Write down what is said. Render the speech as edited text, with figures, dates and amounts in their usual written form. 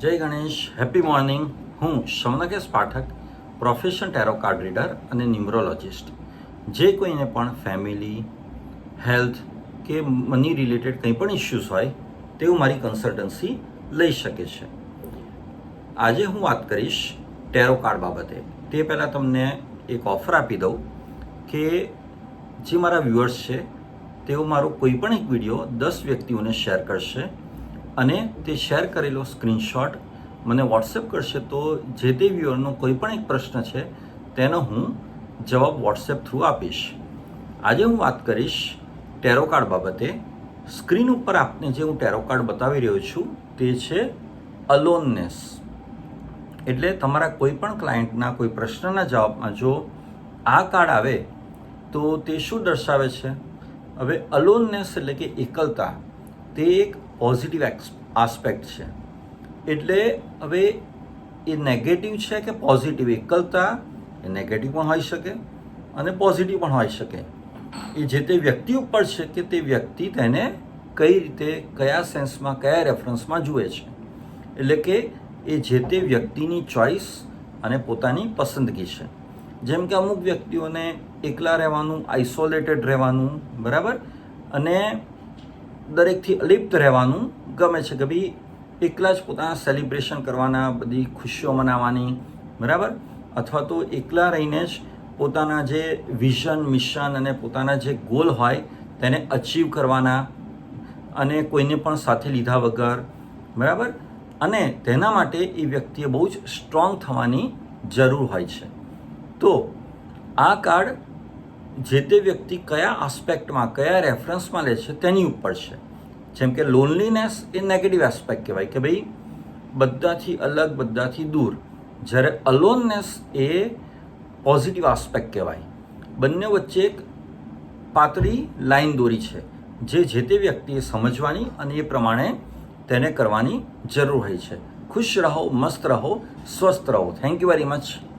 જય Ganesh, happy morning. હું Shamankesh Pathak, profession tarot card reader અને ન્યુમરોલોજિસ્ટ. જે કોઈને પણ ફેમિલી, હેલ્થ કે મની રિલેટેડ કંઈ પણ ઇશ્યુઝ હોય તેવું મારી કન્સલ્ટન્સી લઈ શકે છે. આજે હું વાત કરીશ ટેરો કાર્ડ બાબતે. તે પહેલાં તમને એક ઓફર આપી દઉં કે જે મારા વ્યુઅર્સ છે તેઓ મારો કોઈ પણ એક વિડીયો 10 વ્યક્તિઓને શેર કરશે અને તે શેર કરેલો સ્ક્રીનશોટ મને વોટ્સએપ કરશે, તો જે તે વ્યુઅરનો કોઈ પણ એક પ્રશ્ન છે તેનો હું જવાબ વોટ્સએપ થ્રુ આપીશ. આજે હું વાત કરીશ ટેરો કાર્ડ બાબતે. સ્ક્રીન ઉપર આપને જે હું ટેરો કાર્ડ બતાવી રહ્યો છું તે છે અલોનનેસ. એટલે તમારા કોઈ પણ ક્લાયન્ટના કોઈ પ્રશ્નના જવાબમાં જો આ કાર્ડ આવે તો તે શું દર્શાવે છે? હવે અલોનનેસ એટલે કે એકલતા, તે એક પોઝિટિવ આસ્પેક્ટ છે. એટલે હવે એ નેગેટિવ છે કે પોઝિટિવ? એકલતા એ નેગેટિવ પણ હોઈ શકે અને પોઝિટિવ પણ હોઈ શકે. એ જે તે વ્યક્તિ ઉપર છે કે તે વ્યક્તિ તેને કઈ રીતે, કયા સેન્સમાં, કયા રેફરન્સમાં જુએ છે. એટલે કે એ જે તે વ્યક્તિની ચોઇસ અને પોતાની પસંદગી છે. જેમ કે અમુક વ્યક્તિઓને એકલા રહેવાનું, આઇસોલેટેડ રહેવાનું, બરાબર, અને દરેકથી અલિપ્ત રહેવાનું ગમે છે, કે ભાઈ એકલા જ પોતાના સેલિબ્રેશન કરવાના, બધી ખુશીઓ મનાવવાની, બરાબર, અથવા તો એકલા રહીને જ પોતાના જે વિઝન, મિશન અને પોતાના જે ગોલ હોય તેને અચીવ કરવાના, અને કોઈને પણ સાથે લીધા વગર, બરાબર. અને તેના માટે એ વ્યક્તિએ બહુ જ સ્ટ્રોંગ થવાની જરૂર હોય છે. તો આ કાર્ડ જે તે વ્યક્તિ કયા આસ્પેક્ટમાં, કયા રેફરન્સમાં લે છે તેની ઉપર છે. જેમ કે લોનલીનેસ એ નેગેટિવ એસ્પેક્ટ કહેવાય, કે ભાઈ બધાથી અલગ, બધાથી દૂર. જ્યારે અલોનનેસ એ પોઝિટિવ આસ્પેક્ટ કહેવાય. બંને વચ્ચે એક પાતળી લાઈન દોરી છે જે તે વ્યક્તિએ સમજવાની અને એ પ્રમાણે તેને કરવાની જરૂર હોય છે. ખુશ રહો, મસ્ત રહો, સ્વસ્થ રહો. Thank you very much.